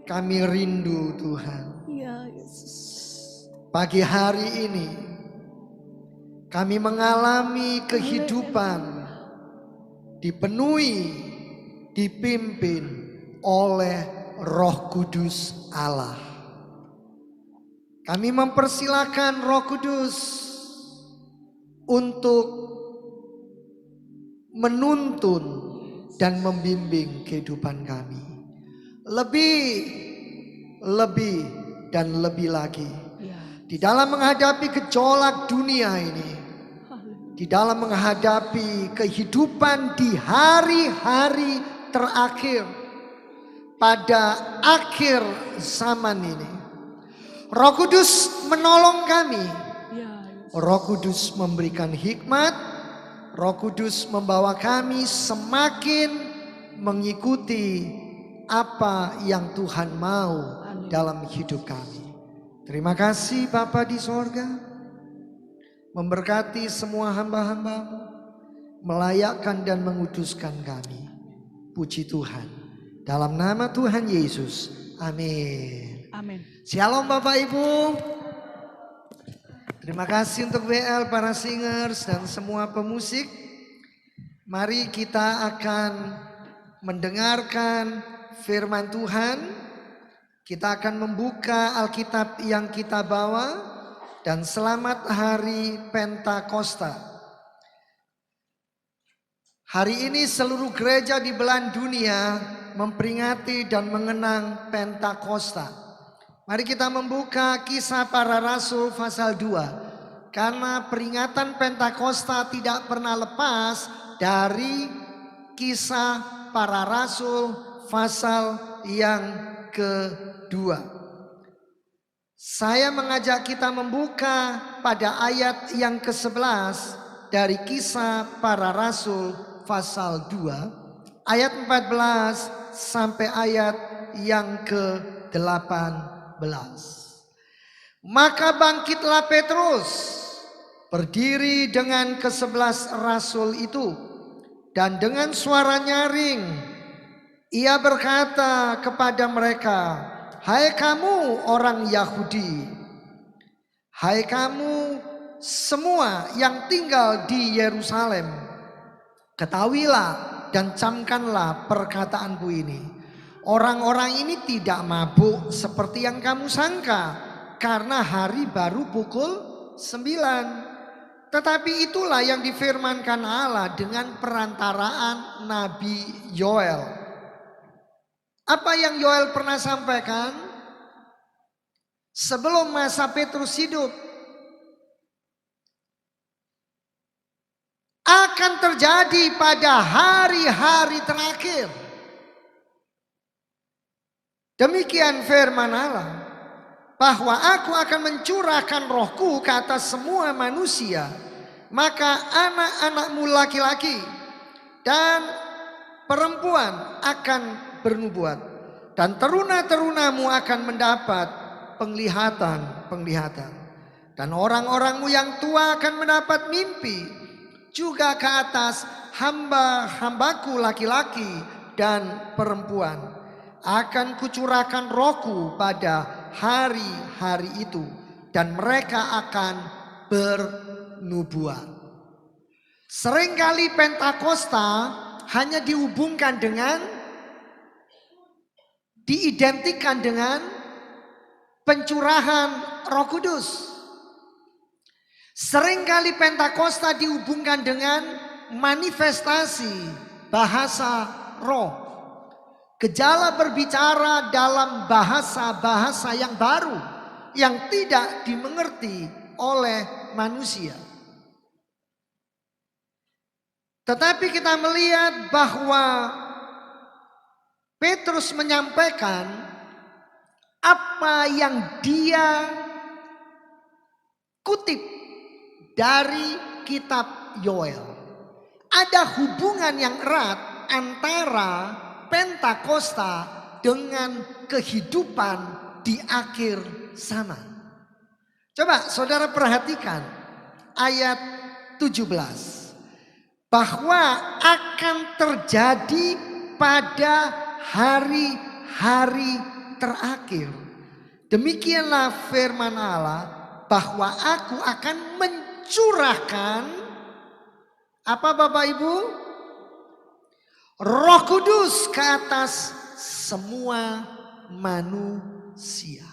Kami rindu Tuhan. Ya Yesus. Pagi hari ini kami mengalami kehidupan dipenuhi, dipimpin oleh Roh Kudus Allah. Kami mempersilakan Roh Kudus untuk menuntun dan membimbing kehidupan kami. Lebih dan lebih lagi. Di dalam menghadapi gejolak dunia ini. Di dalam menghadapi kehidupan di hari-hari terakhir. Pada akhir zaman ini. Roh Kudus menolong kami. Roh Kudus memberikan hikmat. Roh Kudus membawa kami semakin mengikuti apa yang Tuhan mau dalam hidup kami. Terima kasih Bapa di sorga. Memberkati semua hamba-hamba-Mu. Melayakkan dan menguduskan kami. Puji Tuhan. Dalam nama Tuhan Yesus. Amin. Amin. Shalom Bapak Ibu. Terima kasih untuk WL, para singers dan semua pemusik. Mari kita akan mendengarkan firman Tuhan. Kita akan membuka Alkitab yang kita bawa. Dan selamat hari Pentakosta. Hari ini seluruh gereja di belahan dunia memperingati dan mengenang Pentakosta. Mari kita membuka Kisah Para Rasul pasal 2. Karena peringatan Pentakosta tidak pernah lepas dari Kisah Para Rasul pasal yang kedua. Saya mengajak kita membuka pada ayat yang ke-11 dari Kisah Para Rasul pasal 2. Ayat 14 sampai ayat yang ke-18. Maka bangkitlah Petrus, berdiri dengan ke-11 rasul itu, dan dengan suara nyaring ia berkata kepada mereka, "Hai kamu orang Yahudi, hai kamu semua yang tinggal di Yerusalem, ketahuilah dan camkanlah perkataanku ini. Orang-orang ini tidak mabuk seperti yang kamu sangka, karena hari baru pukul 9. Tetapi itulah yang difirmankan Allah dengan perantaraan Nabi Yoel." Apa yang Yoel pernah sampaikan sebelum masa Petrus hidup? Akan terjadi pada hari-hari terakhir. Demikian firman Allah, bahwa aku akan mencurahkan rohku ke atas semua manusia. Maka anak-anakmu laki-laki dan perempuan akan bernubuat, dan teruna-terunamu akan mendapat penglihatan-penglihatan, dan orang-orangmu yang tua akan mendapat mimpi. Juga ke atas hamba-hambaku laki-laki dan perempuan akan kucurahkan rohku pada hari-hari itu, dan mereka akan bernubuat. Seringkali Pentakosta hanya diidentikan dengan pencurahan Roh Kudus. Seringkali Pentakosta dihubungkan dengan manifestasi bahasa roh. Gejala berbicara dalam bahasa-bahasa yang baru yang tidak dimengerti oleh manusia. Tetapi kita melihat bahwa Petrus menyampaikan apa yang dia kutip dari kitab Yoel. Ada hubungan yang erat antara Pentakosta dengan kehidupan di akhir zaman. Coba saudara perhatikan ayat 17. Bahwa akan terjadi pada hari-hari terakhir. Demikianlah firman Allah, bahwa aku akan mencurahkan apa Bapak Ibu? Roh Kudus ke atas semua manusia.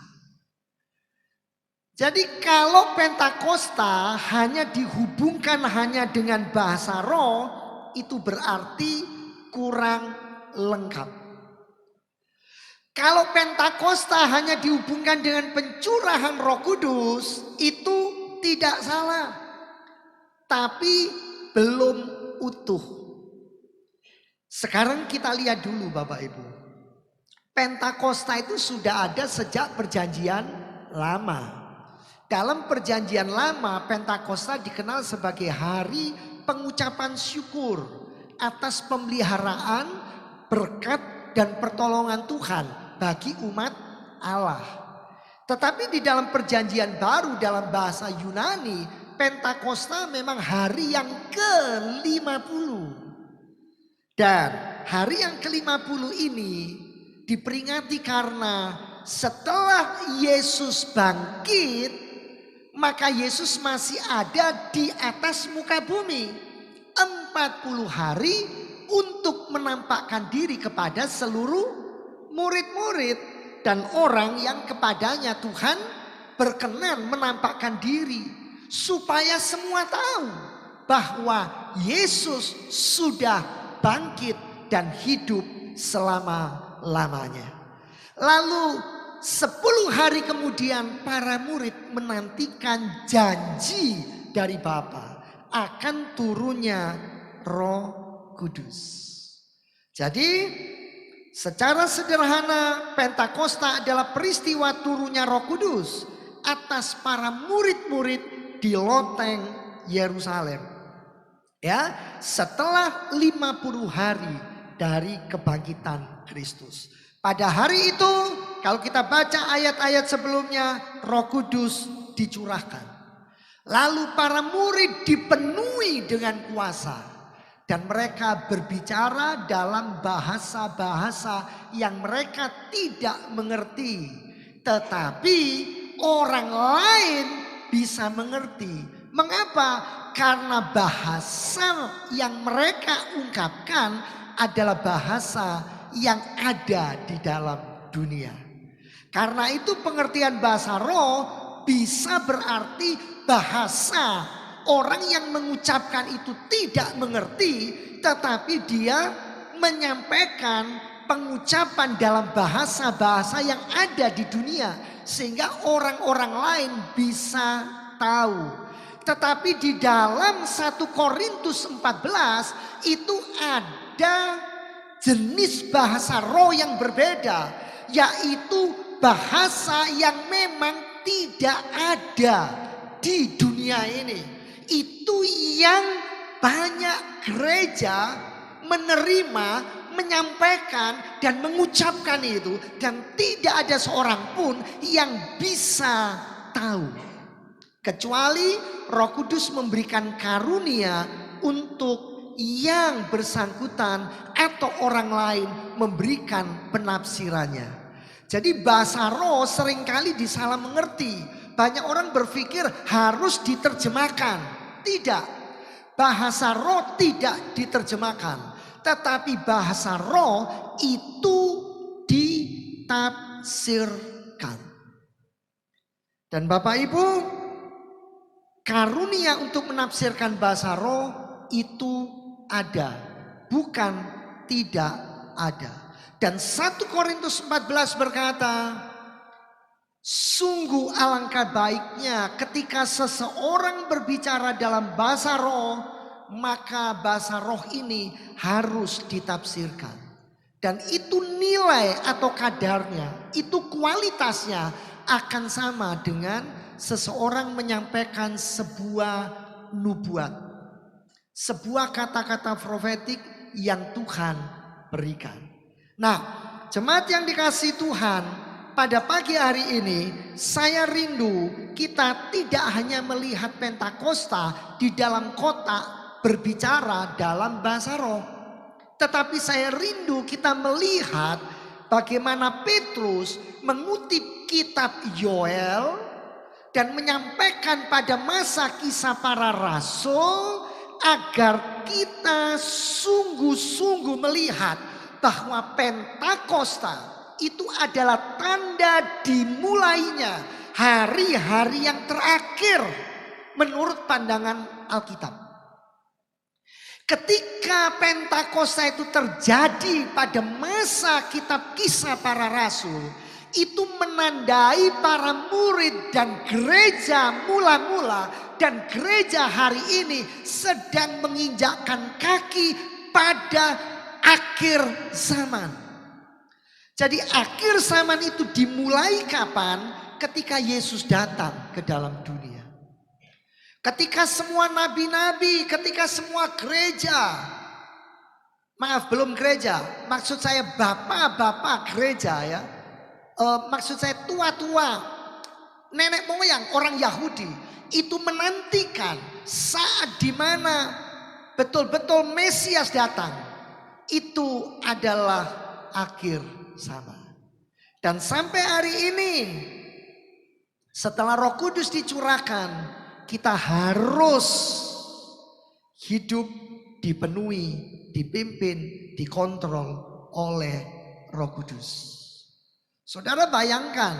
Jadi kalau Pentakosta hanya dihubungkan hanya dengan bahasa roh, itu berarti kurang lengkap. Kalau Pentakosta hanya dihubungkan dengan pencurahan Roh Kudus, itu tidak salah. Tapi belum utuh. Sekarang kita lihat dulu Bapak Ibu. Pentakosta itu sudah ada sejak Perjanjian Lama. Dalam Perjanjian Lama, Pentakosta dikenal sebagai hari pengucapan syukur atas pemeliharaan, berkat dan pertolongan Tuhan bagi umat Allah. Tetapi di dalam Perjanjian Baru dalam bahasa Yunani, Pentakosta memang hari yang ke-50. Dan hari yang ke-50 ini diperingati karena setelah Yesus bangkit, maka Yesus masih ada di atas muka bumi 40 hari untuk menampakkan diri kepada seluruh murid-murid dan orang yang kepadanya Tuhan berkenan menampakkan diri, supaya semua tahu bahwa Yesus sudah bangkit dan hidup selama-lamanya. Lalu 10 hari kemudian para murid menantikan janji dari Bapa akan turunnya Roh Kudus. Jadi secara sederhana Pentakosta adalah peristiwa turunnya Roh Kudus atas para murid-murid di loteng Yerusalem. Ya, setelah 50 hari dari kebangkitan Kristus. Pada hari itu kalau kita baca ayat-ayat sebelumnya, Roh Kudus dicurahkan. Lalu para murid dipenuhi dengan kuasa. Dan mereka berbicara dalam bahasa-bahasa yang mereka tidak mengerti. Tetapi orang lain bisa mengerti. Mengapa? Karena bahasa yang mereka ungkapkan adalah bahasa yang ada di dalam dunia. Karena itu pengertian bahasa roh bisa berarti bahasa orang yang mengucapkan itu tidak mengerti, tetapi dia menyampaikan pengucapan dalam bahasa-bahasa yang ada di dunia sehingga orang-orang lain bisa tahu. Tetapi di dalam 1 Korintus 14 itu ada jenis bahasa roh yang berbeda, yaitu bahasa yang memang tidak ada di dunia ini. Itu yang banyak gereja menerima, menyampaikan dan mengucapkan itu, dan tidak ada seorang pun yang bisa tahu kecuali Roh Kudus memberikan karunia untuk yang bersangkutan atau orang lain memberikan penafsirannya. Jadi bahasa roh seringkali disalah mengerti. Banyak orang berpikir harus diterjemahkan. Tidak, bahasa roh tidak diterjemahkan, tetapi bahasa roh itu ditafsirkan. Dan Bapak Ibu, karunia untuk menafsirkan bahasa roh itu ada, bukan tidak ada. Dan 1 Korintus 14 berkata, sungguh alangkah baiknya ketika seseorang berbicara dalam bahasa roh, maka bahasa roh ini harus ditafsirkan. Dan itu nilai atau kadarnya, itu kualitasnya akan sama dengan seseorang menyampaikan sebuah nubuat, sebuah kata-kata profetik yang Tuhan berikan. Nah, jemaat yang dikasihi Tuhan, pada pagi hari ini saya rindu kita tidak hanya melihat Pentakosta di dalam kotak berbicara dalam bahasa roh, tetapi saya rindu kita melihat bagaimana Petrus mengutip kitab Yoel dan menyampaikan pada masa Kisah Para Rasul agar kita sungguh-sungguh melihat bahwa Pentakosta itu adalah tanda dimulainya hari-hari yang terakhir menurut pandangan Alkitab. Ketika Pentakosta itu terjadi pada masa kitab Kisah Para Rasul, itu menandai para murid dan gereja mula-mula dan gereja hari ini sedang menginjakkan kaki pada akhir zaman. Jadi akhir zaman itu dimulai kapan? Ketika Yesus datang ke dalam dunia. Ketika semua nabi-nabi, ketika semua gereja, maaf belum gereja, maksud saya bapak-bapak gereja ya, maksud saya tua-tua, nenek moyang orang Yahudi itu menantikan saat dimana betul-betul Mesias datang. Itu adalah akhir zaman. Dan sampai hari ini setelah Roh Kudus dicurahkan, kita harus hidup dipenuhi, dipimpin, dikontrol oleh Roh Kudus. Saudara bayangkan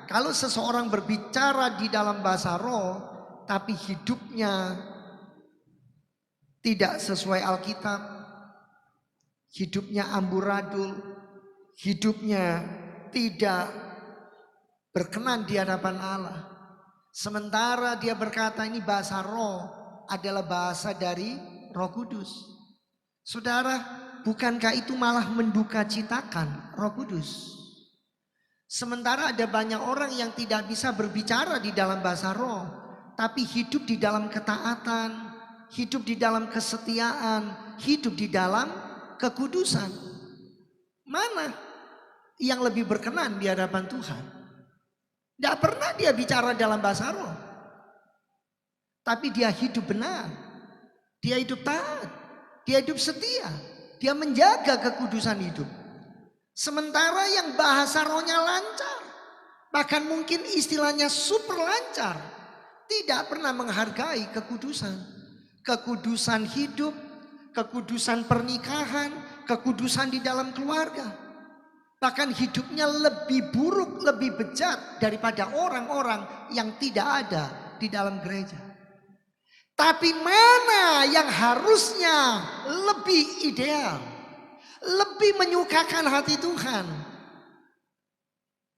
kalau seseorang berbicara di dalam bahasa roh tapi hidupnya tidak sesuai Alkitab, hidupnya amburadul, hidupnya tidak berkenan di hadapan Allah. Sementara dia berkata ini bahasa roh adalah bahasa dari Roh Kudus. Saudara, bukankah itu malah mendukacitakan Roh Kudus? Sementara ada banyak orang yang tidak bisa berbicara di dalam bahasa roh, tapi hidup di dalam ketaatan, hidup di dalam kesetiaan, hidup di dalam kekudusan. Mana yang lebih berkenan di hadapan Tuhan? Tidak pernah dia bicara dalam bahasa roh. Tapi dia hidup benar. Dia hidup taat. Dia hidup setia. Dia menjaga kekudusan hidup. Sementara yang bahasa rohnya lancar. Bahkan mungkin istilahnya super lancar. Tidak pernah menghargai kekudusan. Kekudusan hidup. Kekudusan pernikahan. Kekudusan di dalam keluarga. Bahkan hidupnya lebih buruk, lebih bejat daripada orang-orang yang tidak ada di dalam gereja. Tapi mana yang harusnya lebih ideal, lebih menyukakan hati Tuhan?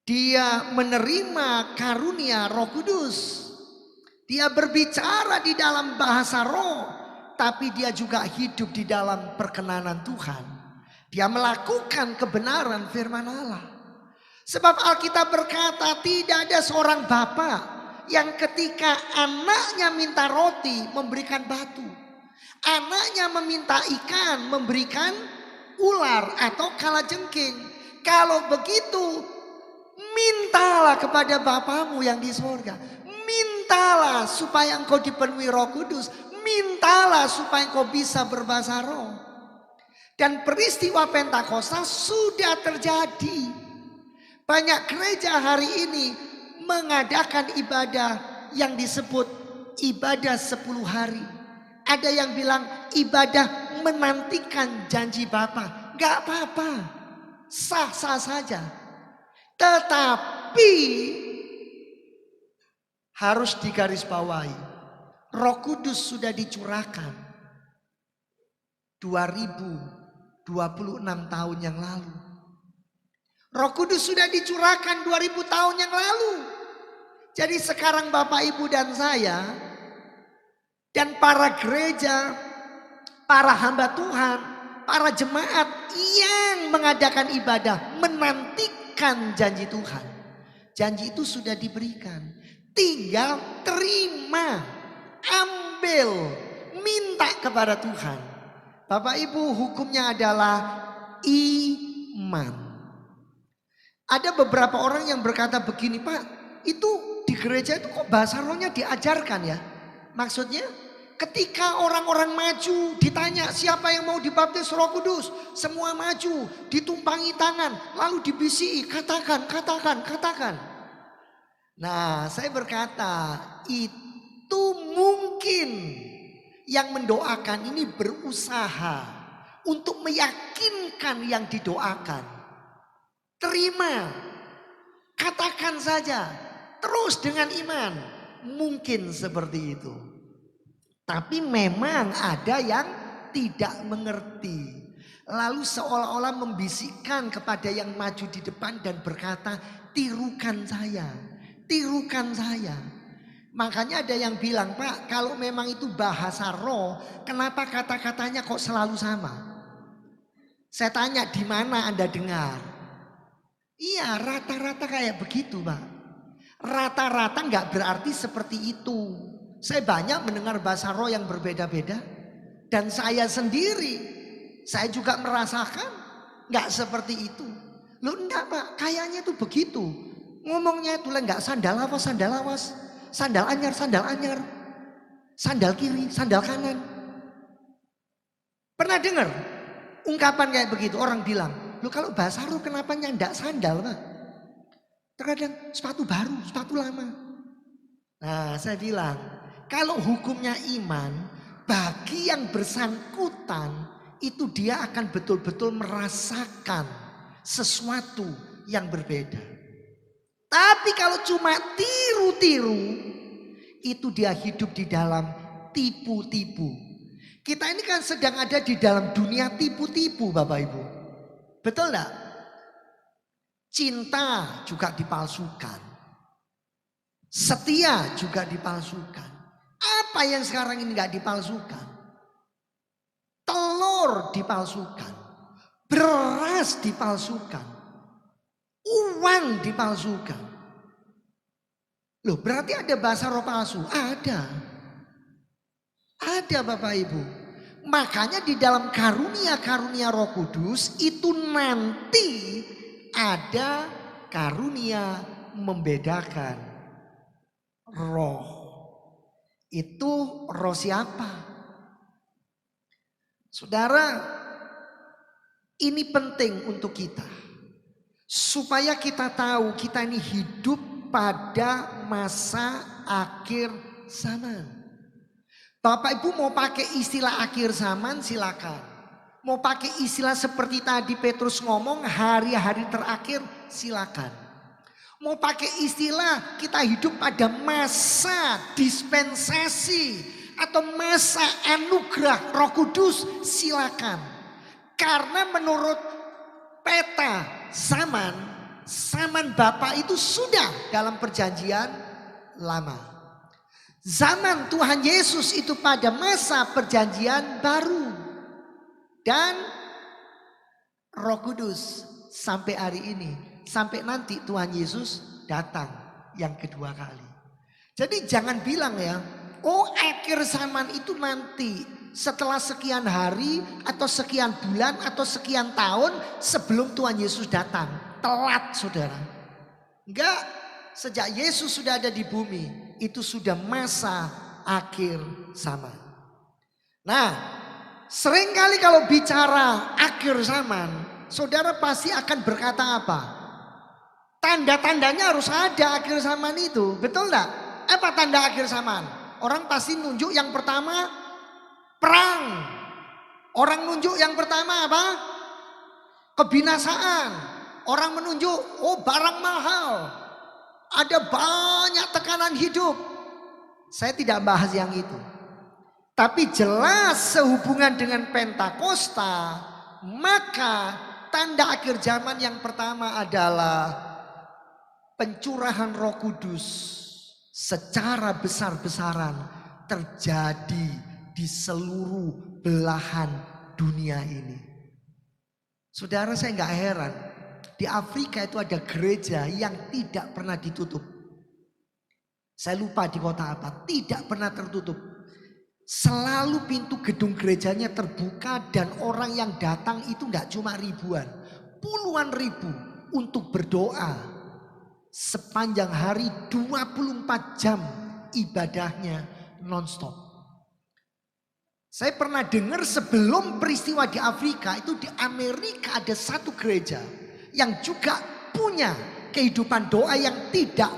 Dia menerima karunia Roh Kudus. Dia berbicara di dalam bahasa roh, tapi dia juga hidup di dalam perkenanan Tuhan. Dia melakukan kebenaran firman Allah. Sebab Alkitab berkata tidak ada seorang bapak yang ketika anaknya minta roti memberikan batu. Anaknya meminta ikan memberikan ular atau kalajengking. Kalau begitu mintalah kepada Bapamu yang di sorga. Mintalah supaya engkau dipenuhi Roh Kudus. Mintalah supaya engkau bisa berbahasa roh. Dan peristiwa Pentakosta sudah terjadi. Banyak gereja hari ini mengadakan ibadah yang disebut ibadah 10 hari. Ada yang bilang ibadah menantikan janji Bapa. Gak apa-apa, sah-sah saja. Tetapi harus digarisbawahi, Roh Kudus sudah dicurahkan 2026 tahun yang lalu. Roh Kudus sudah dicurahkan 2000 tahun yang lalu. Jadi sekarang Bapak Ibu dan saya dan para gereja, para hamba Tuhan, para jemaat yang mengadakan ibadah menantikan janji Tuhan. Janji itu sudah diberikan. Tinggal terima, ambil, minta kepada Tuhan. Bapak Ibu, hukumnya adalah iman. Ada beberapa orang yang berkata begini, Pak, itu di gereja itu kok bahasa rohnya diajarkan ya? Maksudnya Ketika orang-orang maju ditanya siapa yang mau dibaptis Roh Kudus, semua maju, ditumpangi tangan, lalu dibisiki, katakan, katakan, katakan. Nah, saya berkata, itu mungkin yang mendoakan ini berusaha untuk meyakinkan yang didoakan. Terima, katakan saja, terus dengan iman. Mungkin seperti itu. Tapi memang ada yang tidak mengerti. Lalu seolah-olah membisikkan kepada yang maju di depan dan berkata, tirukan saya, tirukan saya. Makanya ada yang bilang, Pak, kalau memang itu bahasa roh, kenapa kata-katanya kok selalu sama? Saya tanya, di mana Anda dengar? Iya, rata-rata kayak begitu, Pak. Rata-rata nggak berarti seperti itu. Saya banyak mendengar bahasa roh yang berbeda-beda. Dan saya sendiri, saya juga merasakan nggak seperti itu. Loh enggak Pak, kayaknya itu begitu. Ngomongnya itu lah nggak sandal awas, sandal awas. Sandal anyar, sandal anyar. Sandal kiri, sandal kanan. Pernah dengar ungkapan kayak begitu? Orang bilang, loh kalau bahasa roh kenapa nyandak sandal Pak? Terkadang sepatu baru, sepatu lama. Nah saya bilang, kalau hukumnya iman, bagi yang bersangkutan itu dia akan betul-betul merasakan sesuatu yang berbeda. Tapi kalau cuma tiru-tiru, itu dia hidup di dalam tipu-tipu. Kita ini kan sedang ada di dalam dunia tipu-tipu Bapak Ibu. Betul enggak? Cinta juga dipalsukan. Setia juga dipalsukan. Apa yang sekarang ini gak dipalsukan? Telur dipalsukan. Beras dipalsukan. Uang dipalsukan. Loh berarti ada bahasa roh palsu? Ada. Ada Bapak Ibu. Makanya di dalam karunia-karunia Roh Kudus itu nanti ada karunia membedakan roh. Itu roh siapa? Saudara, ini penting untuk kita. Supaya kita tahu kita ini hidup pada masa akhir zaman. Bapak Ibu mau pakai istilah akhir zaman silakan. Mau pakai istilah seperti tadi Petrus ngomong hari-hari terakhir silakan. Mau pakai istilah kita hidup pada masa dispensasi atau masa anugerah Roh Kudus silakan. Karena menurut peta zaman Bapa itu sudah dalam perjanjian lama. Zaman Tuhan Yesus itu pada masa perjanjian baru. Dan Roh Kudus sampai hari ini. Sampai nanti Tuhan Yesus datang yang kedua kali. Jadi jangan bilang ya, oh akhir zaman itu nanti setelah sekian hari atau sekian bulan atau sekian tahun sebelum Tuhan Yesus datang. Telat saudara. Enggak, sejak Yesus sudah ada di bumi itu sudah masa akhir zaman. Nah, seringkali kalau bicara akhir zaman, saudara pasti akan berkata apa? Tanda-tandanya harus ada akhir zaman itu, betul enggak? Apa tanda akhir zaman? Orang pasti nunjuk yang pertama perang. Orang nunjuk yang pertama apa? Kebinasaan. Orang menunjuk, oh barang mahal. Ada banyak tekanan hidup. Saya tidak bahas yang itu. Tapi jelas sehubungan dengan Pentakosta, maka tanda akhir zaman yang pertama adalah pencurahan Roh Kudus secara besar-besaran terjadi di seluruh belahan dunia ini. Saudara, saya nggak heran. Di Afrika itu ada gereja yang tidak pernah ditutup. Saya lupa di kota apa, tidak pernah tertutup. Selalu pintu gedung gerejanya terbuka dan orang yang datang itu nggak cuma ribuan, puluhan ribu untuk berdoa. Sepanjang hari 24 jam ibadahnya nonstop. Saya pernah dengar sebelum peristiwa di Afrika itu di Amerika ada satu gereja yang juga punya kehidupan doa yang tidak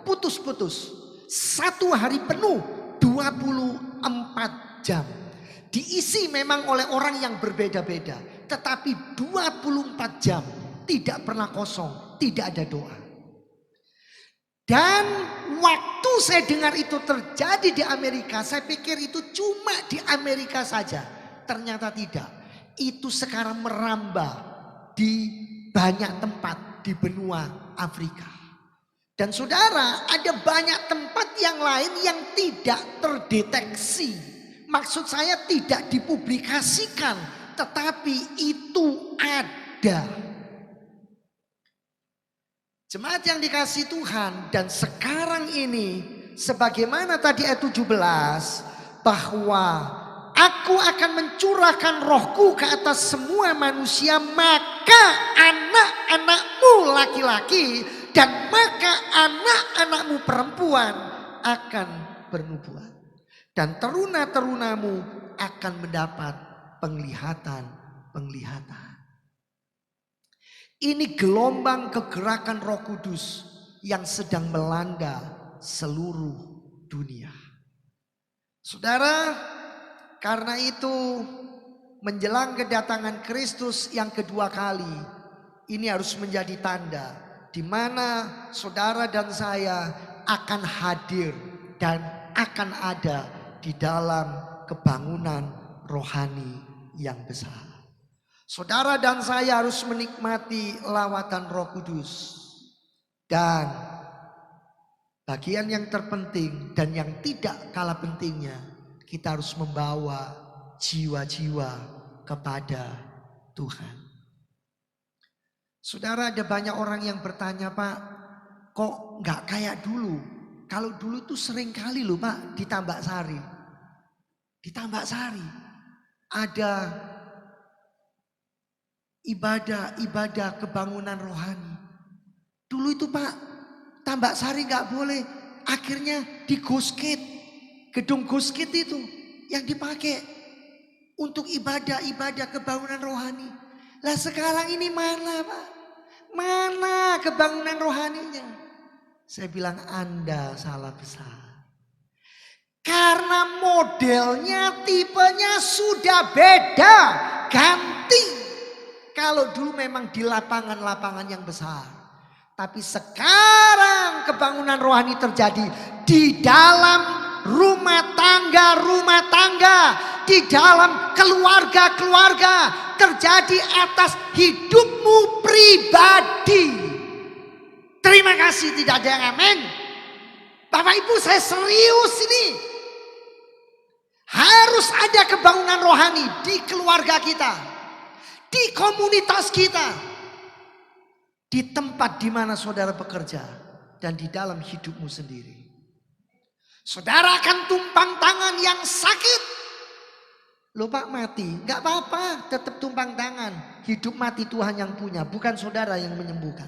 putus-putus. Satu hari penuh 24 jam. Diisi memang oleh orang yang berbeda-beda. Tetapi 24 jam tidak pernah kosong, tidak ada doa. Dan waktu saya dengar itu terjadi di Amerika, saya pikir itu cuma di Amerika saja. Ternyata tidak. Itu sekarang merambah di banyak tempat di benua Afrika. Dan saudara, ada banyak tempat yang lain yang tidak terdeteksi. Maksud saya tidak dipublikasikan, tetapi itu ada. Jemaat yang dikasihi Tuhan, dan sekarang ini sebagaimana tadi ayat 17, bahwa aku akan mencurahkan rohku ke atas semua manusia, maka anak-anakmu laki-laki dan maka anak-anakmu perempuan akan bernubuat. Dan teruna-terunamu akan mendapat penglihatan. Ini gelombang kegerakan Roh Kudus yang sedang melanda seluruh dunia. Saudara, karena itu menjelang kedatangan Kristus yang kedua kali, ini harus menjadi tanda di mana saudara dan saya akan hadir dan akan ada di dalam kebangunan rohani yang besar. Saudara dan saya harus menikmati lawatan Roh Kudus. Dan bagian yang terpenting dan yang tidak kalah pentingnya, kita harus membawa jiwa-jiwa kepada Tuhan. Saudara, ada banyak orang yang bertanya, Pak, kok nggak kayak dulu? Kalau dulu tuh sering kali loh Pak di Tambak Sari. Di Tambak Sari ada ibadah kebangunan rohani. Dulu itu Pak, Tambak Sari gak boleh. Akhirnya di Guskit, gedung Guskit itu yang dipakai untuk ibadah kebangunan rohani. Lah sekarang ini mana Pak? Mana kebangunan rohaninya? Saya bilang Anda salah besar. Karena modelnya, tipenya sudah beda, ganti. Kalau dulu memang di lapangan-lapangan yang besar. Tapi sekarang kebangunan rohani terjadi di dalam rumah tangga. Di dalam keluarga. Terjadi atas hidupmu pribadi. Terima kasih, tidak ada yang amin. Bapak Ibu, saya serius ini. Harus ada kebangunan rohani di keluarga kita. Di komunitas kita, di tempat di mana saudara bekerja, dan di dalam hidupmu sendiri. Saudara akan tumpang tangan yang sakit. Loh Pak, mati, gak apa-apa, tetap tumpang tangan. Hidup mati Tuhan yang punya, bukan saudara yang menyembuhkan.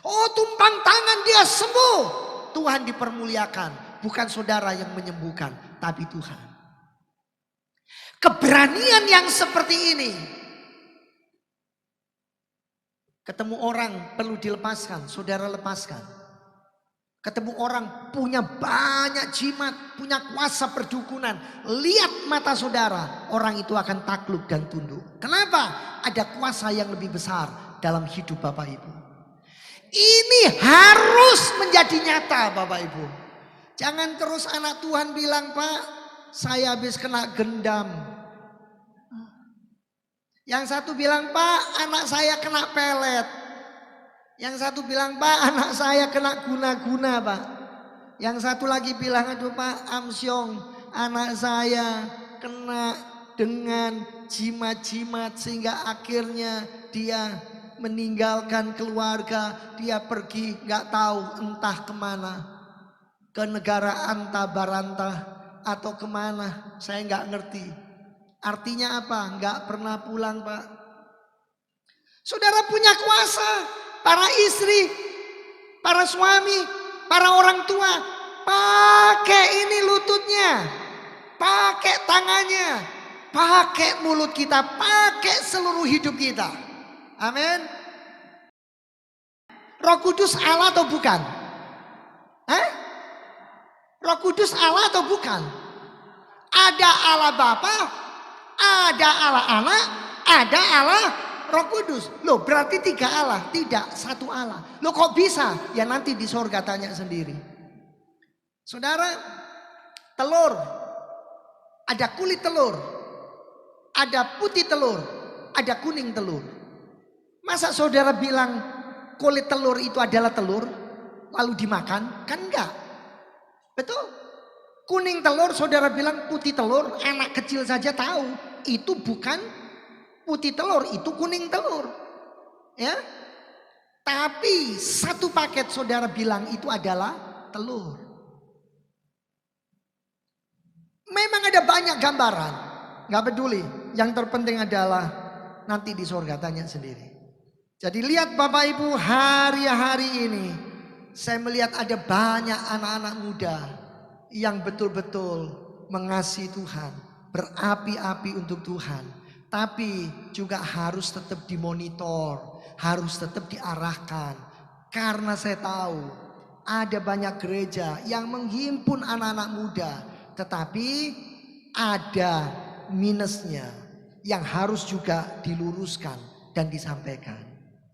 Oh, tumpang tangan dia sembuh, Tuhan dipermuliakan, bukan saudara yang menyembuhkan, tapi Tuhan. Keberanian yang seperti ini, ketemu orang perlu dilepaskan, saudara lepaskan. Ketemu orang punya banyak jimat, punya kuasa perdukunan. Lihat mata saudara, orang itu akan takluk dan tunduk. Kenapa? Ada kuasa yang lebih besar dalam hidup Bapak Ibu. Ini harus menjadi nyata Bapak Ibu. Jangan terus anak Tuhan bilang, Pak, saya habis kena gendam. Yang satu bilang, Pak, anak saya kena pelet. Yang satu bilang, Pak, anak saya kena guna-guna, Pak. Yang satu lagi bilang, aduh Pak, Amsyong, anak saya kena dengan jimat-jimat sehingga akhirnya dia meninggalkan keluarga. Dia pergi gak tahu entah kemana. Ke negara anta-baranta atau kemana, saya gak ngerti. Artinya apa? Gak pernah pulang Pak. Saudara punya kuasa. Para istri, para suami, para orang tua, pakai ini lututnya, pakai tangannya, pakai mulut kita, pakai seluruh hidup kita. Amin. Roh Kudus Allah atau bukan? Roh Kudus Allah atau bukan? Ada Allah Bapa, ada Allah Anak, ada Allah Roh Kudus. Loh, berarti 3 Allah, tidak 1 Allah. Loh, kok bisa? Ya nanti di sorga tanya sendiri. Saudara, telur, ada kulit telur, ada putih telur, ada kuning telur. Masa saudara bilang kulit telur itu adalah telur lalu dimakan? Kan enggak. Betul? Kuning telur saudara bilang putih telur, anak kecil saja tahu itu bukan putih telur, itu kuning telur. Ya. Tapi satu paket saudara bilang itu adalah telur. Memang ada banyak gambaran, nggak peduli. Yang terpenting adalah nanti di sorga tanya sendiri. Jadi lihat Bapak Ibu, hari-hari ini saya melihat ada banyak anak-anak muda yang betul-betul mengasihi Tuhan, berapi-api untuk Tuhan. Tapi juga harus tetap dimonitor, harus tetap diarahkan. Karena saya tahu ada banyak gereja yang menghimpun anak-anak muda, tetapi ada minusnya yang harus juga diluruskan dan disampaikan.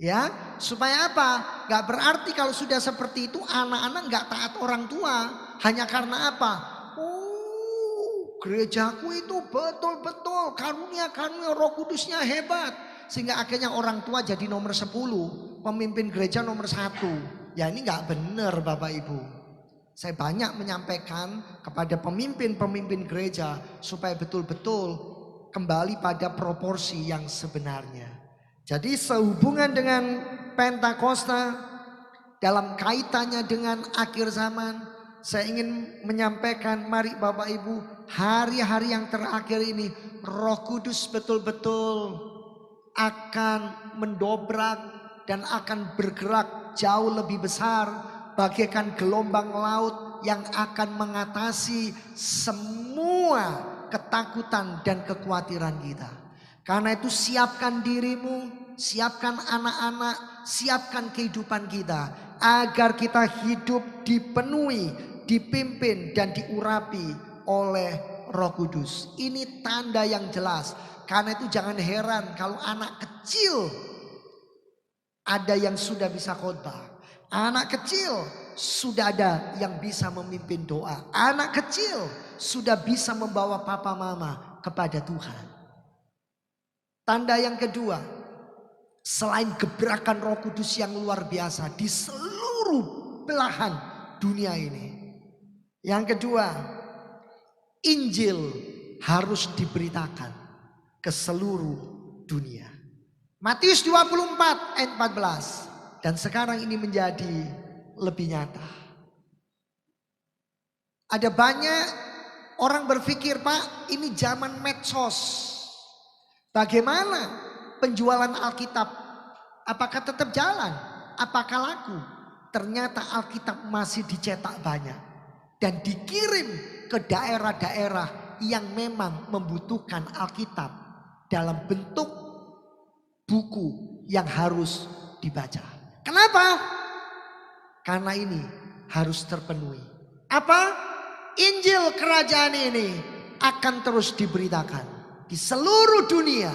Ya, supaya apa? Gak berarti kalau sudah seperti itu anak-anak gak taat orang tua. Hanya karena apa? Oh, gerejaku itu betul-betul karunia Roh Kudusnya hebat. Sehingga akhirnya orang tua jadi nomor 10, pemimpin gereja nomor 1. Ya ini gak benar Bapak Ibu. Saya banyak menyampaikan kepada pemimpin-pemimpin gereja supaya betul-betul kembali pada proporsi yang sebenarnya. Jadi sehubungan dengan Pentakosta dalam kaitannya dengan akhir zaman, saya ingin menyampaikan mari Bapak Ibu, hari-hari yang terakhir ini Roh Kudus betul-betul akan mendobrak dan akan bergerak jauh lebih besar. Bagaikan gelombang laut yang akan mengatasi semua ketakutan dan kekhawatiran kita. Karena itu siapkan dirimu, siapkan anak-anak, siapkan kehidupan kita. Agar kita hidup dipenuhi, dipimpin dan diurapi oleh Roh Kudus. Ini tanda yang jelas. Karena itu jangan heran kalau anak kecil ada yang sudah bisa khotbah. Anak kecil sudah ada yang bisa memimpin doa. Anak kecil sudah bisa membawa papa mama kepada Tuhan. Tanda yang kedua, selain gebrakan Roh Kudus yang luar biasa di seluruh belahan dunia ini. Yang kedua, Injil harus diberitakan ke seluruh dunia. Matius 24 ayat 14. Dan sekarang ini menjadi lebih nyata. Ada banyak orang berpikir, Pak, ini zaman medsos. Bagaimana penjualan Alkitab? Apakah tetap jalan? Apakah laku? Ternyata Alkitab masih dicetak banyak. Dan dikirim ke daerah-daerah yang memang membutuhkan Alkitab dalam bentuk buku yang harus dibaca. Kenapa? Karena ini harus terpenuhi. Apa? Injil kerajaan ini akan terus diberitakan di seluruh dunia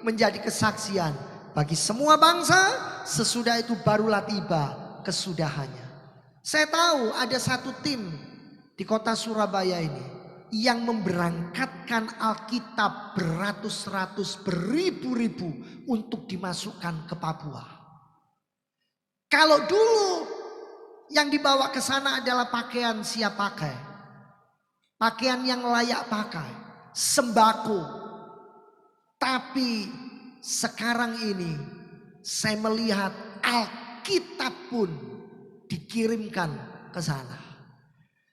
menjadi kesaksian bagi semua bangsa. Sesudah itu barulah tiba kesudahannya. Saya tahu ada satu tim di kota Surabaya ini yang memberangkatkan Alkitab beratus-ratus, beribu-ribu untuk dimasukkan ke Papua. Kalau dulu yang dibawa ke sana adalah pakaian siap pakai, pakaian yang layak pakai, sembako. Tapi sekarang ini saya melihat Alkitab pun dikirimkan ke sana.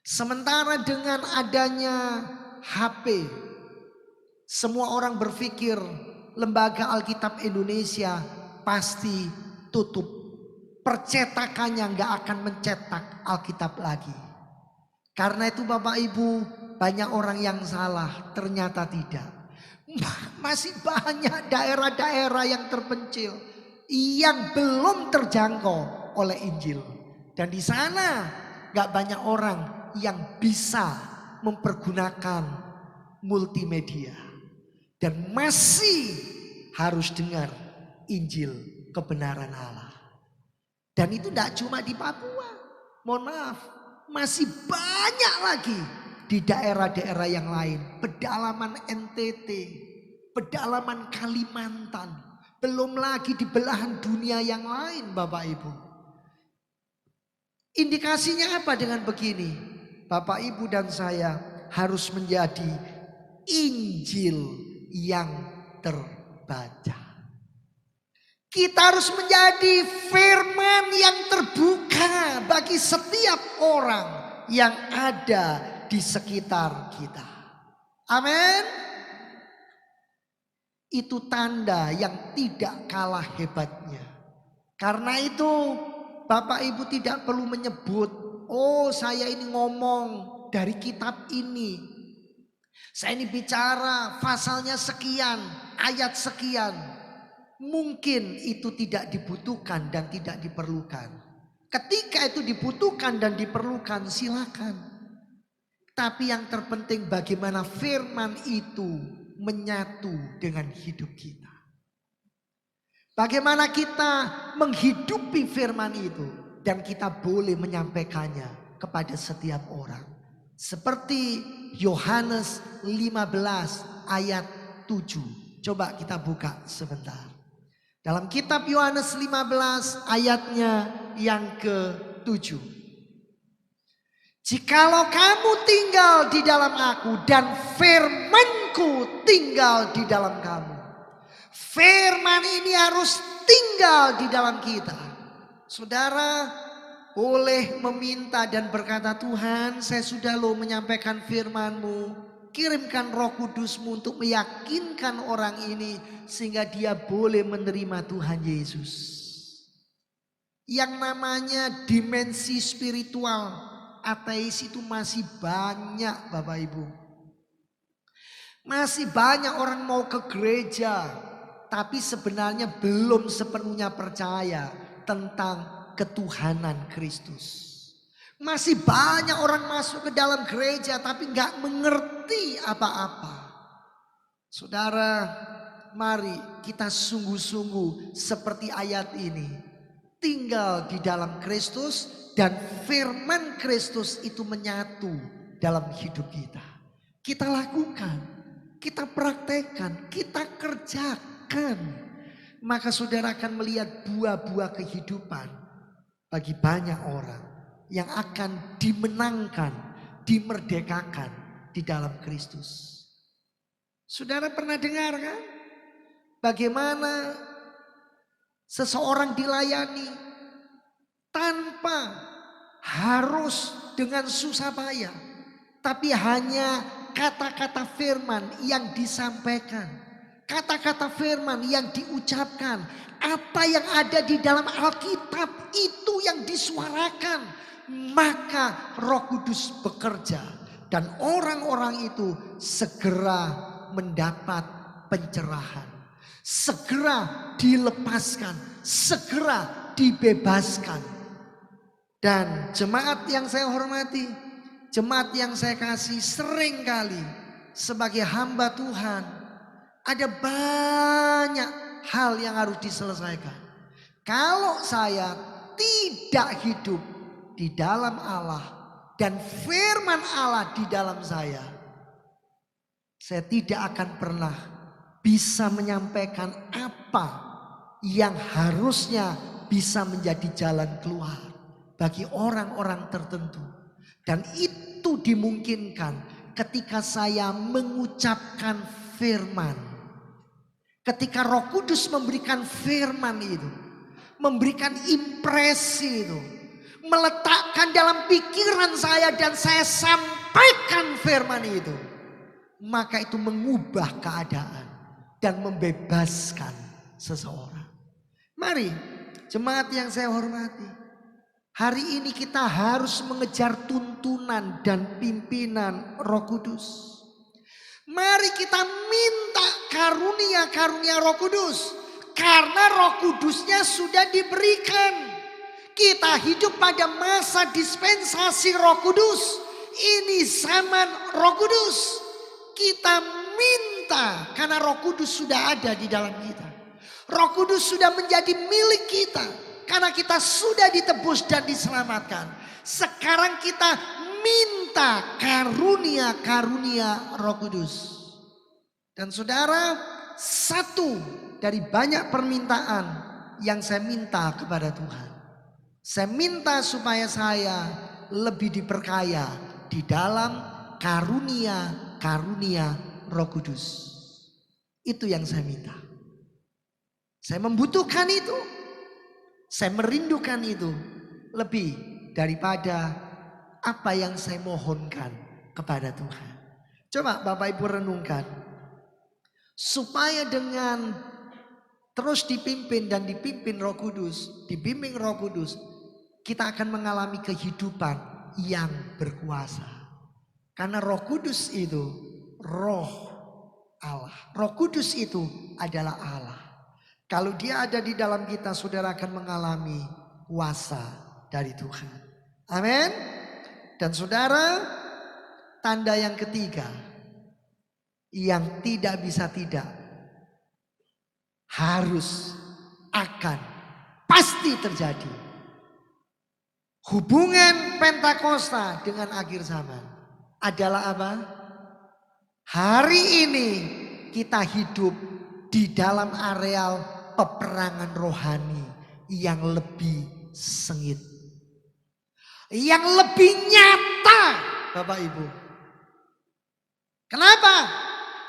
Sementara dengan adanya HP, semua orang berpikir lembaga Alkitab Indonesia pasti tutup. Percetakannya nggak akan mencetak Alkitab lagi. Karena itu Bapak Ibu, banyak orang yang salah, ternyata tidak. Masih banyak daerah-daerah yang terpencil yang belum terjangkau oleh Injil. Dan di sana gak banyak orang yang bisa mempergunakan multimedia. Dan masih harus dengar Injil kebenaran Allah. Dan itu tidak cuma di Papua. Mohon maaf, masih banyak lagi di daerah-daerah yang lain. Pedalaman NTT, pedalaman Kalimantan. Belum lagi di belahan dunia yang lain Bapak Ibu. Indikasinya apa dengan begini? Bapak Ibu dan saya harus menjadi Injil yang terbaca. Kita harus menjadi firman yang terbuka bagi setiap orang yang ada di sekitar kita. Amin. Itu tanda yang tidak kalah hebatnya. Karena itu Bapak Ibu tidak perlu menyebut, oh saya ini ngomong dari kitab ini. Saya ini bicara pasalnya sekian, ayat sekian. Mungkin itu tidak dibutuhkan dan tidak diperlukan. Ketika itu dibutuhkan dan diperlukan, silakan. Tapi yang terpenting bagaimana firman itu menyatu dengan hidup kita. Bagaimana kita menghidupi firman itu dan kita boleh menyampaikannya kepada setiap orang. Seperti Yohanes 15 ayat 7. Coba kita buka sebentar. Dalam kitab Yohanes 15 ayatnya yang ke-7. Jikalau kamu tinggal di dalam aku dan firmanku tinggal di dalam kamu. Firman ini harus tinggal di dalam kita. Saudara boleh meminta dan berkata, Tuhan saya sudah loh menyampaikan firman-Mu. Kirimkan Roh Kudus-Mu untuk meyakinkan orang ini sehingga dia boleh menerima Tuhan Yesus. Yang namanya dimensi spiritual ateis itu masih banyak Bapak Ibu. Masih banyak orang mau ke gereja tapi sebenarnya belum sepenuhnya percaya tentang ketuhanan Kristus. Masih banyak orang masuk ke dalam gereja tapi gak mengerti apa-apa. Saudara, mari kita sungguh-sungguh seperti ayat ini. Tinggal di dalam Kristus dan firman Kristus itu menyatu dalam hidup kita. Kita lakukan, kita praktekkan, kita kerjakan. Maka saudara akan melihat buah-buah kehidupan bagi banyak orang yang akan dimenangkan, dimerdekakan di dalam Kristus. Saudara pernah dengar kan? Bagaimana seseorang dilayani tanpa harus dengan susah payah. Tapi hanya kata-kata firman yang disampaikan. Kata-kata firman yang diucapkan. Apa yang ada di dalam Alkitab itu yang disuarakan. Maka Roh Kudus bekerja dan orang-orang itu segera mendapat pencerahan, segera dilepaskan, segera dibebaskan. Dan jemaat yang saya hormati, jemaat yang saya kasih, sering kali sebagai hamba Tuhan ada banyak hal yang harus diselesaikan. Kalau saya tidak hidup di dalam Allah dan firman Allah di dalam saya tidak akan pernah bisa menyampaikan apa yang harusnya bisa menjadi jalan keluar bagi orang-orang tertentu. Dan itu dimungkinkan ketika saya mengucapkan firman. Ketika Roh Kudus memberikan firman itu, memberikan impresi itu, meletakkan dalam pikiran saya dan saya sampaikan firman itu, maka itu mengubah keadaan dan membebaskan seseorang. Mari jemaat yang saya hormati, hari ini kita harus mengejar tuntunan dan pimpinan Roh Kudus. Mari kita minta karunia-karunia Roh Kudus. Karena Roh Kudusnya sudah diberikan. Kita hidup pada masa dispensasi Roh Kudus. Ini zaman Roh Kudus. Kita minta karena Roh Kudus sudah ada di dalam kita. Roh Kudus sudah menjadi milik kita karena kita sudah ditebus dan diselamatkan. Sekarang kita minta karunia-karunia Roh Kudus. Dan saudara, satu dari banyak permintaan yang saya minta kepada Tuhan. Saya minta supaya saya lebih diperkaya di dalam karunia-karunia Roh Kudus. Itu yang saya minta. Saya membutuhkan itu. Saya merindukan itu lebih daripada apa yang saya mohonkan kepada Tuhan. Coba Bapak Ibu renungkan. Supaya dengan terus dipimpin dan dipimpin Roh Kudus, dibimbing Roh Kudus, kita akan mengalami kehidupan yang berkuasa. Karena Roh Kudus itu Roh Allah. Roh Kudus itu adalah Allah. Kalau dia ada di dalam kita, saudara akan mengalami kuasa dari Tuhan. Amin. Dan saudara, tanda yang ketiga yang tidak bisa tidak, harus, akan, pasti terjadi. Hubungan Pentakosta dengan akhir zaman adalah apa? Hari ini kita hidup di dalam areal peperangan rohani yang lebih sengit. Yang lebih nyata, Bapak Ibu. Kenapa?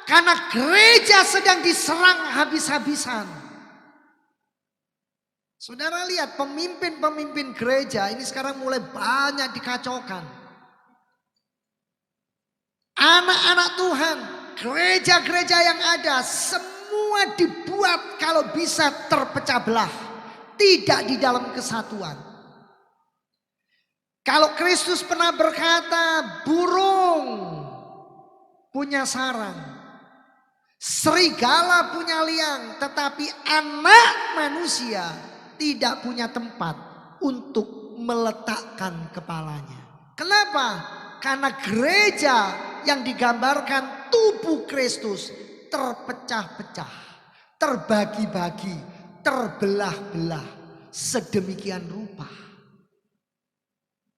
Karena gereja sedang diserang habis-habisan. Saudara lihat pemimpin-pemimpin gereja ini sekarang mulai banyak dikacaukan. Anak-anak Tuhan, gereja-gereja yang ada semua dibuat kalau bisa terpecah belah. Tidak di dalam kesatuan. Kalau Kristus pernah berkata, burung punya sarang, serigala punya liang, tetapi anak manusia tidak punya tempat untuk meletakkan kepalanya. Kenapa? Karena gereja yang digambarkan tubuh Kristus terpecah-pecah, terbagi-bagi, terbelah-belah sedemikian rupa.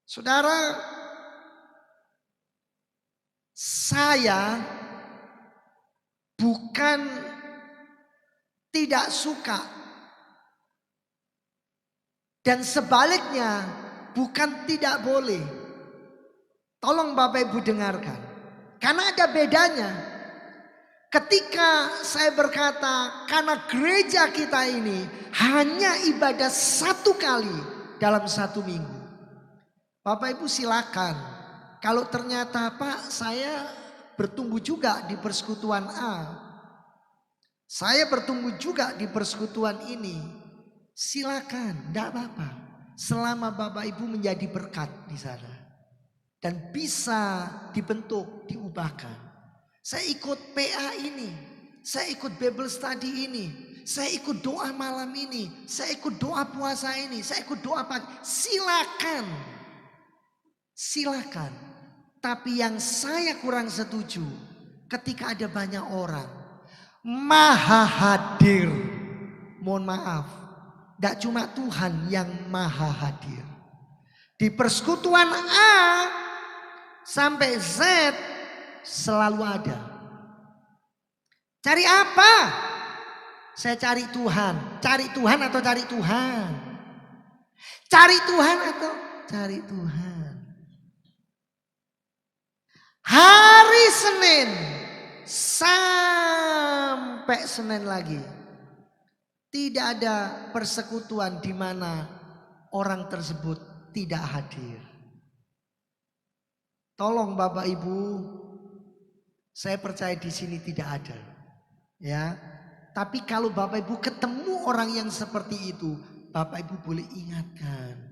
Saudara, saya bukan tidak suka dan sebaliknya bukan tidak boleh. Tolong Bapak Ibu dengarkan. Karena ada bedanya. Ketika saya berkata karena gereja kita ini hanya ibadah satu kali dalam satu minggu. Bapak Ibu silakan. Kalau ternyata Pak saya bertumbuh juga di persekutuan A. Saya bertumbuh juga di persekutuan ini. Silakan, tidak apa-apa. Selama Bapak Ibu menjadi berkat di sana. Dan bisa dibentuk, diubahkan. Saya ikut PA ini. Saya ikut Bible study ini. Saya ikut doa malam ini. Saya ikut doa puasa ini. Saya ikut doa pagi. Silakan. Silakan. Tapi yang saya kurang setuju. Ketika ada banyak orang. Maha hadir. Mohon maaf. Tidak cuma Tuhan yang maha hadir. Di persekutuan A sampai Z selalu ada. Cari apa? Saya cari Tuhan. Cari Tuhan atau cari Tuhan? Cari Tuhan atau cari Tuhan? Hari Senin sampai Senin lagi. Tidak ada persekutuan di mana orang tersebut tidak hadir. Tolong Bapak Ibu, saya percaya di sini tidak ada. Ya. Tapi kalau Bapak Ibu ketemu orang yang seperti itu, Bapak Ibu boleh ingatkan,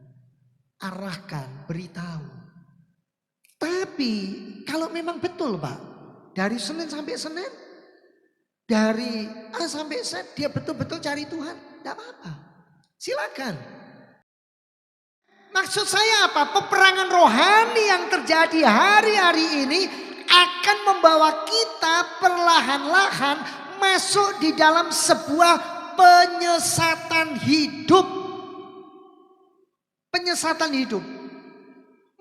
arahkan, beritahu. Tapi kalau memang betul Pak, dari Senin sampai Senin dari A sampai Z dia betul-betul cari Tuhan, tidak apa-apa. Silakan. Maksud saya apa? Peperangan rohani yang terjadi hari-hari ini akan membawa kita perlahan-lahan masuk di dalam sebuah penyesatan hidup. Penyesatan hidup.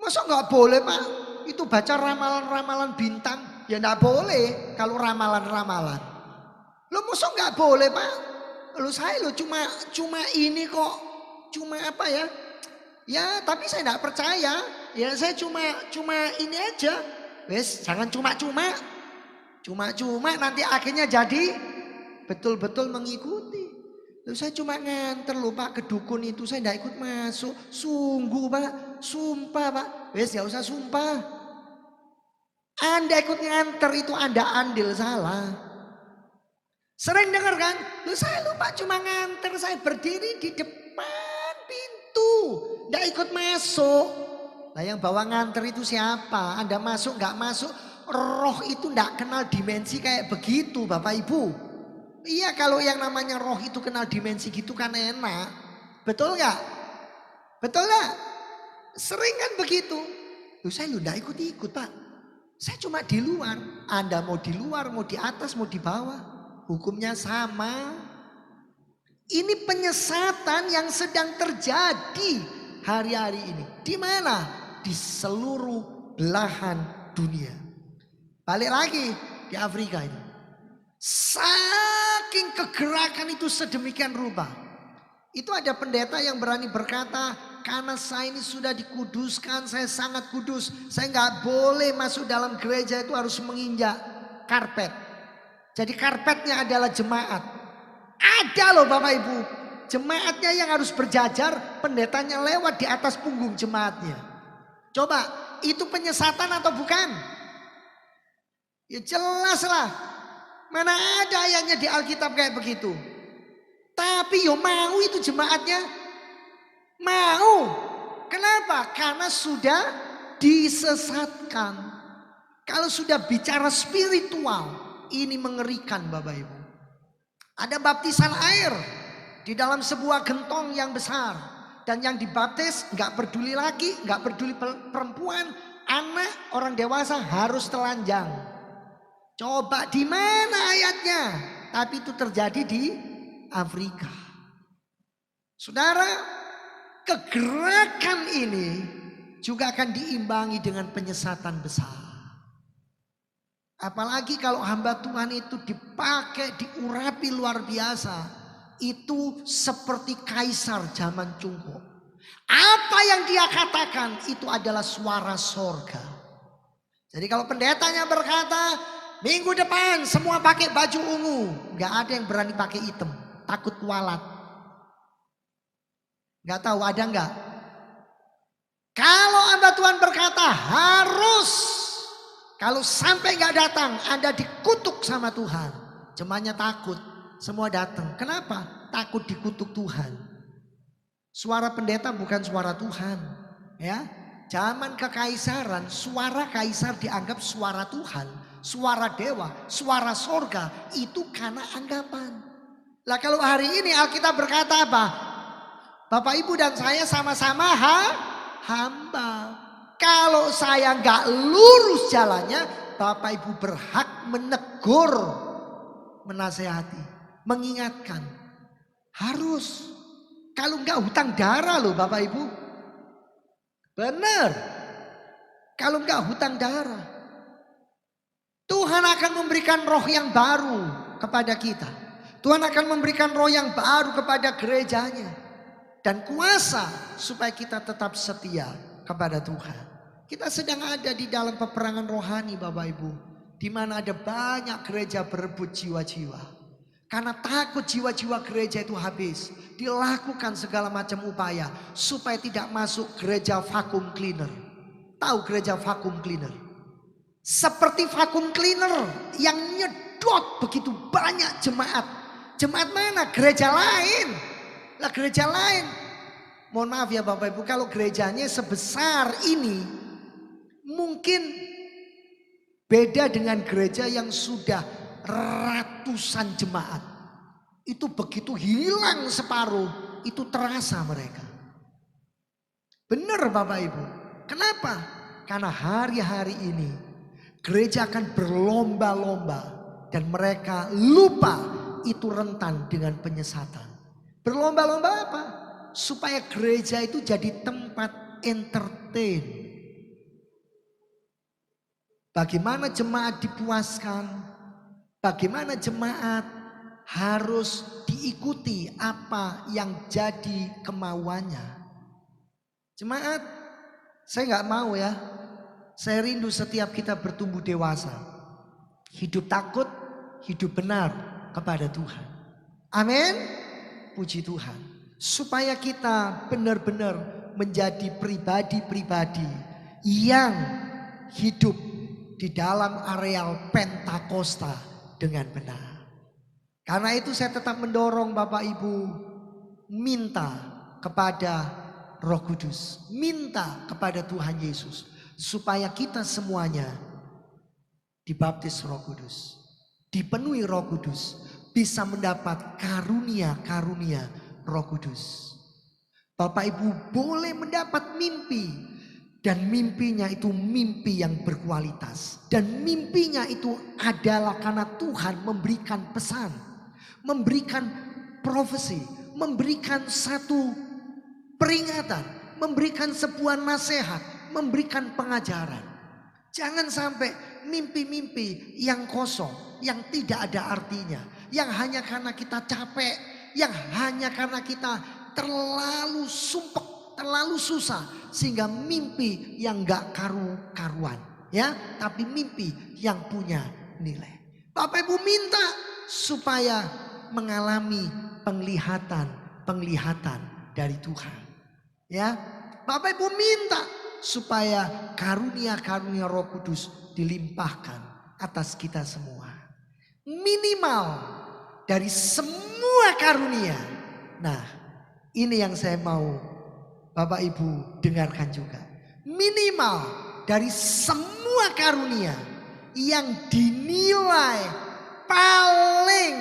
Masa nggak boleh Pak? Itu baca ramalan-ramalan bintang. Ya nggak boleh kalau ramalan-ramalan. Lo masa nggak boleh Pak? Lo saya lo cuma ini kok. Cuma apa ya? Ya tapi saya tidak percaya. Ya saya cuma ini aja. Wes jangan cuma-cuma. Cuma-cuma nanti akhirnya jadi betul-betul mengikuti. Lalu saya cuma nganter loh Pak ke dukun itu, saya tidak ikut masuk. Sungguh Pak, sumpah Pak. Wes gak usah sumpah. Anda ikut nganter itu Anda andil salah. Sering dengar kan? Loh saya lupa cuma nganter, saya berdiri di depan pintu. Tidak ikut masuk. Nah yang bawa nganter itu siapa? Anda masuk gak masuk? Roh itu tidak kenal dimensi kayak begitu Bapak Ibu. Iya kalau yang namanya roh itu kenal dimensi gitu kan enak. Betul gak? Betul gak? Sering kan begitu. Loh saya tidak ikut-ikut Pak. Saya cuma di luar. Anda mau di luar, mau di atas, mau di bawah. Hukumnya sama. Ini penyesatan yang sedang terjadi hari-hari ini. Di mana? Di seluruh belahan dunia. Balik lagi di Afrika ini. Saking kegerakan itu sedemikian rupa. Itu ada pendeta yang berani berkata, karena saya ini sudah dikuduskan, saya sangat kudus. Saya nggak boleh masuk dalam gereja itu harus menginjak karpet. Jadi karpetnya adalah jemaat. Ada loh Bapak Ibu. Jemaatnya yang harus berjajar, pendetanya lewat di atas punggung jemaatnya. Coba, itu penyesatan atau bukan? Ya jelas lah. Mana ada ayatnya di Alkitab kayak begitu. Tapi yo mau itu jemaatnya. Mau. Kenapa? Karena sudah disesatkan. Kalau sudah bicara spiritual, ini mengerikan Bapak Ibu. Ada baptisan air di dalam sebuah gentong yang besar. Dan yang dibaptis gak peduli lagi, gak peduli perempuan, anak, orang dewasa harus telanjang. Coba di mana ayatnya? Tapi itu terjadi di Afrika. Saudara, kegerakan ini juga akan diimbangi dengan penyesatan besar. Apalagi kalau hamba Tuhan itu dipakai, diurapi luar biasa. Itu seperti kaisar zaman Cungko. Apa yang dia katakan itu adalah suara sorga. Jadi kalau pendetanya berkata, minggu depan semua pakai baju ungu. Gak ada yang berani pakai hitam. Takut kualat. Gak tahu ada gak? Kalau hamba Tuhan berkata harus. Kalau sampai gak datang Anda dikutuk sama Tuhan. Jemaatnya takut. Semua datang. Kenapa? Takut dikutuk Tuhan. Suara pendeta bukan suara Tuhan. Ya, zaman kekaisaran suara kaisar dianggap suara Tuhan. Suara dewa, suara sorga itu karena anggapan. Lah kalau hari ini Alkitab berkata apa? Bapak Ibu dan saya sama-sama hamba. Kalau saya nggak lurus jalannya, Bapak Ibu berhak menegur, menasehati, mengingatkan. Harus. Kalau nggak hutang darah loh Bapak Ibu. Benar. Kalau nggak hutang darah. Tuhan akan memberikan roh yang baru kepada kita. Tuhan akan memberikan roh yang baru kepada gerejanya. Dan kuasa supaya kita tetap setia kepada Tuhan. Kita sedang ada di dalam peperangan rohani Bapak Ibu. Di mana ada banyak gereja berebut jiwa-jiwa. Karena takut jiwa-jiwa gereja itu habis. Dilakukan segala macam upaya supaya tidak masuk gereja vacuum cleaner. Tahu gereja vacuum cleaner? Seperti vacuum cleaner yang nyedot begitu banyak jemaat. Jemaat mana? Gereja lain. Lah gereja lain. Mohon maaf ya Bapak Ibu, kalau gerejanya sebesar ini mungkin beda dengan gereja yang sudah ratusan jemaat. Itu begitu hilang separuh, itu terasa mereka. Benar Bapak Ibu. Kenapa? Karena hari-hari ini gereja akan berlomba-lomba dan mereka lupa itu rentan dengan penyesatan. Berlomba-lomba apa? Supaya gereja itu jadi tempat entertain. Bagaimana jemaat dipuaskan? Bagaimana jemaat harus diikuti apa yang jadi kemauannya. Jemaat, saya nggak mau ya. Saya rindu setiap kita bertumbuh dewasa. Hidup takut, hidup benar kepada Tuhan. Amin. Puji Tuhan. Supaya kita benar-benar menjadi pribadi-pribadi yang hidup di dalam areal Pentakosta dengan benar. Karena itu saya tetap mendorong Bapak Ibu minta kepada Roh Kudus. Minta kepada Tuhan Yesus. Supaya kita semuanya dibaptis Roh Kudus. Dipenuhi Roh Kudus. Bisa mendapat karunia-karunia Roh Kudus. Bapak Ibu boleh mendapat mimpi. Dan mimpinya itu mimpi yang berkualitas. Dan mimpinya itu adalah karena Tuhan memberikan pesan. Memberikan profesi. Memberikan satu peringatan. Memberikan sebuah nasihat. Memberikan pengajaran. Jangan sampai mimpi-mimpi yang kosong. Yang tidak ada artinya. Yang hanya karena kita capek. Yang hanya karena kita terlalu sumpek. Terlalu susah sehingga mimpi yang gak karu-karuan ya, tapi mimpi yang punya nilai. Bapak Ibu minta supaya mengalami penglihatan dari Tuhan ya. Bapak Ibu minta supaya karunia-karunia Roh Kudus dilimpahkan atas kita semua. Minimal dari semua karunia. Nah, ini yang saya mau Bapak Ibu dengarkan juga. Minimal dari semua karunia yang dinilai paling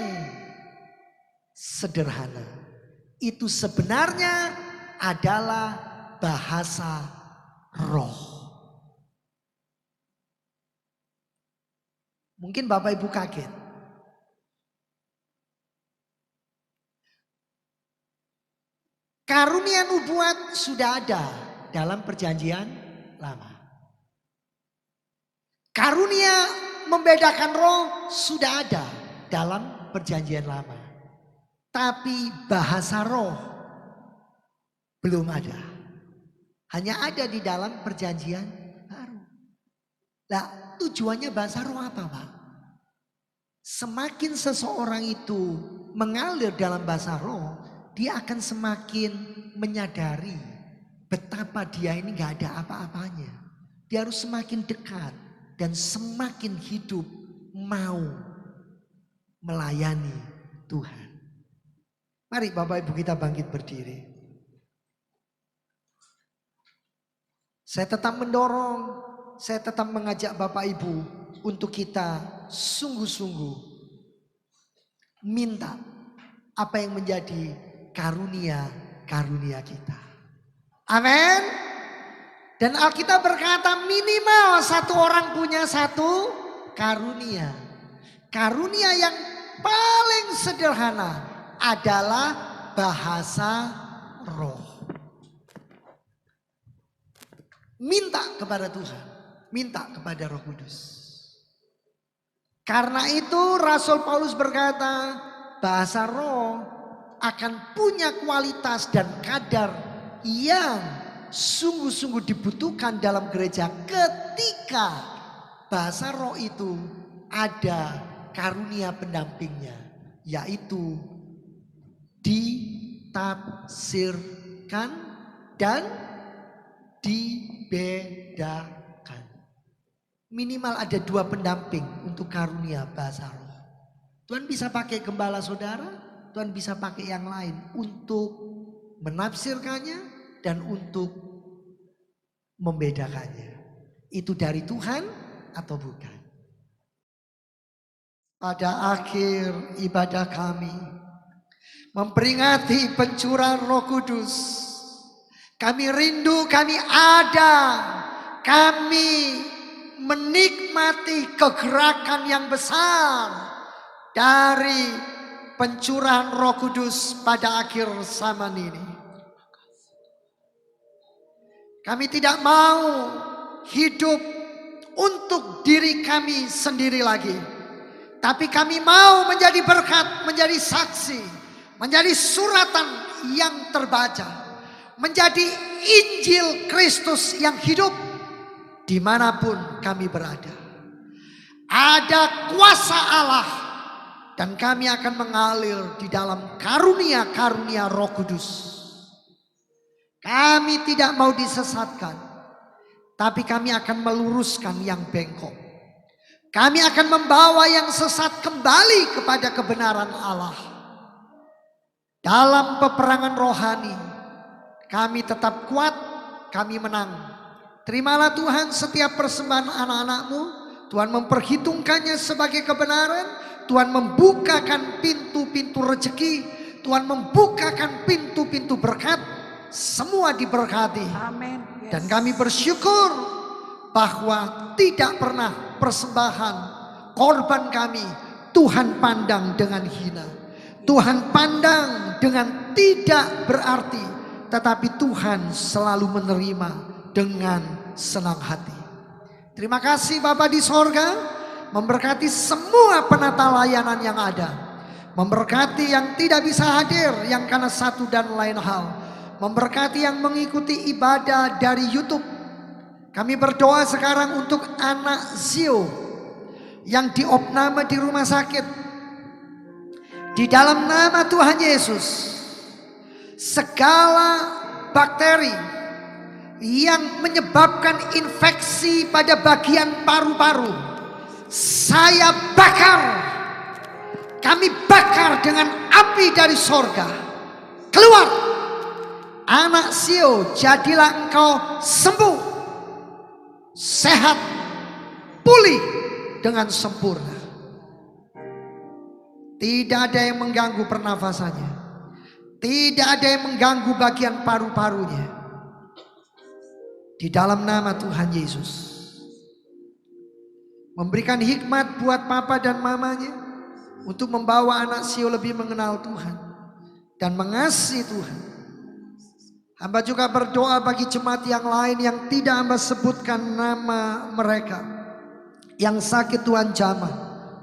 sederhana. Itu sebenarnya adalah bahasa roh. Mungkin Bapak Ibu kaget. Karunia nubuat sudah ada dalam perjanjian lama. Karunia membedakan roh sudah ada dalam perjanjian lama. Tapi bahasa roh belum ada. Hanya ada di dalam perjanjian baru. Nah, tujuannya bahasa roh apa Pak? Semakin seseorang itu mengalir dalam bahasa roh, dia akan semakin menyadari betapa dia ini gak ada apa-apanya. Dia harus semakin dekat dan semakin hidup mau melayani Tuhan. Mari Bapak Ibu kita bangkit berdiri. Saya tetap mendorong, saya tetap mengajak Bapak Ibu untuk kita sungguh-sungguh minta apa yang menjadi karunia-karunia kita. Amin. Dan Alkitab berkata minimal satu orang punya satu karunia. Karunia yang paling sederhana adalah bahasa roh. Minta kepada Tuhan. Minta kepada Roh Kudus. Karena itu Rasul Paulus berkata bahasa roh akan punya kualitas dan kadar yang sungguh-sungguh dibutuhkan dalam gereja ketika bahasa roh itu ada karunia pendampingnya, yaitu ditafsirkan dan dibedakan. Minimal ada dua pendamping untuk karunia bahasa roh. Tuhan bisa pakai gembala saudara, Tuhan bisa pakai yang lain untuk menafsirkannya dan untuk membedakannya. Itu dari Tuhan atau bukan? pada akhir ibadah kami, memperingati pencurahan Roh Kudus, kami rindu, kami ada, kami menikmati kegerakan yang besar dari pencurahan Roh Kudus pada akhir zaman ini. Kami tidak mau hidup untuk diri kami sendiri lagi, tapi kami mau menjadi berkat, menjadi saksi, menjadi suratan yang terbaca, menjadi Injil Kristus yang hidup dimanapun kami berada. Ada kuasa Allah dan kami akan mengalir di dalam karunia-karunia Roh Kudus. Kami tidak mau disesatkan, tapi kami akan meluruskan yang bengkok. Kami akan membawa yang sesat kembali kepada kebenaran Allah. Dalam peperangan rohani, kami tetap kuat, kami menang. Terimalah Tuhan setiap persembahan anak-anak-Mu. Tuhan memperhitungkannya sebagai kebenaran. Tuhan membukakan pintu-pintu rezeki. Tuhan membukakan pintu-pintu berkat. Semua diberkati. Amin. Yes. Dan kami bersyukur bahwa tidak pernah persembahan korban kami Tuhan pandang dengan hina. Tuhan pandang dengan tidak berarti, tetapi Tuhan selalu menerima dengan senang hati. Terima kasih Bapa di sorga, memberkati semua penata layanan yang ada, memberkati yang tidak bisa hadir yang karena satu dan lain hal, memberkati yang mengikuti ibadah dari YouTube. Kami berdoa sekarang untuk anak Zio yang diopname di rumah sakit. Di dalam nama Tuhan Yesus, segala bakteri yang menyebabkan infeksi pada bagian paru-paru, saya bakar. Kami bakar dengan api dari sorga. Keluar. Anak Zio, jadilah engkau sembuh, sehat, pulih dengan sempurna. Tidak ada yang mengganggu pernafasannya. Tidak ada yang mengganggu bagian paru-parunya. Di dalam nama Tuhan Yesus. Memberikan hikmat buat papa dan mamanya untuk membawa anak Zio lebih mengenal Tuhan dan mengasihi Tuhan. Hamba juga berdoa bagi jemaat yang lain yang tidak hamba sebutkan nama mereka, yang sakit Tuhan jamah,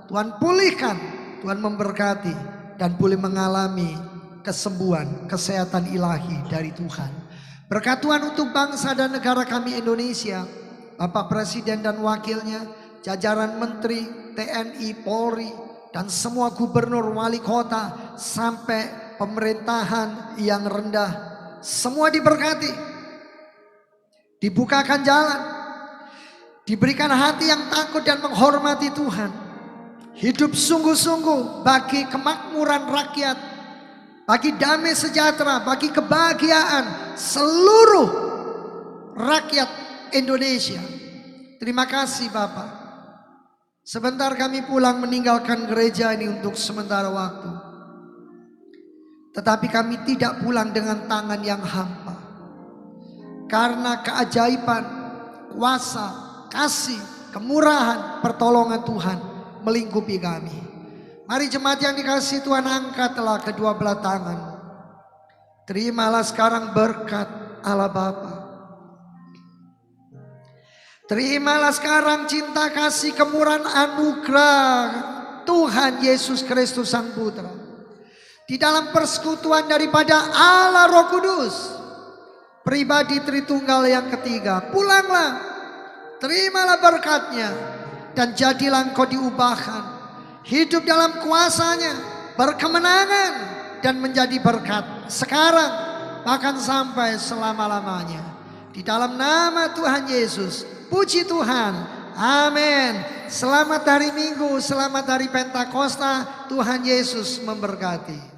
Tuhan pulihkan, Tuhan memberkati, dan boleh mengalami kesembuhan, kesehatan ilahi dari Tuhan. Berkat Tuhan untuk bangsa dan negara kami Indonesia, Bapak Presiden dan wakilnya, jajaran Menteri, TNI, Polri, dan semua gubernur, wali kota, sampai pemerintahan yang rendah, semua diberkati, dibukakan jalan, diberikan hati yang takut dan menghormati Tuhan. Hidup sungguh-sungguh bagi kemakmuran rakyat, bagi damai sejahtera, bagi kebahagiaan seluruh rakyat Indonesia. Terima kasih Bapak. Sebentar kami pulang meninggalkan gereja ini untuk sementara waktu. Tetapi kami tidak pulang dengan tangan yang hampa. Karena keajaiban, kuasa, kasih, kemurahan, pertolongan Tuhan melingkupi kami. Mari jemaat yang dikasihi Tuhan, angkatlah kedua belah tangan. Terimalah sekarang berkat Allah Bapa. Terimalah sekarang cinta kasih kemurahan anugerah Tuhan Yesus Kristus Sang Putra. Di dalam persekutuan daripada Allah Roh Kudus, pribadi Tritunggal yang ketiga. Pulanglah, terimalah berkatnya, dan jadilah engkau diubahkan, hidup dalam kuasanya, berkemenangan, dan menjadi berkat sekarang, bahkan sampai selama-lamanya. Di dalam nama Tuhan Yesus, puji Tuhan, amin. Selamat hari Minggu, selamat hari Pentakosta, Tuhan Yesus memberkati.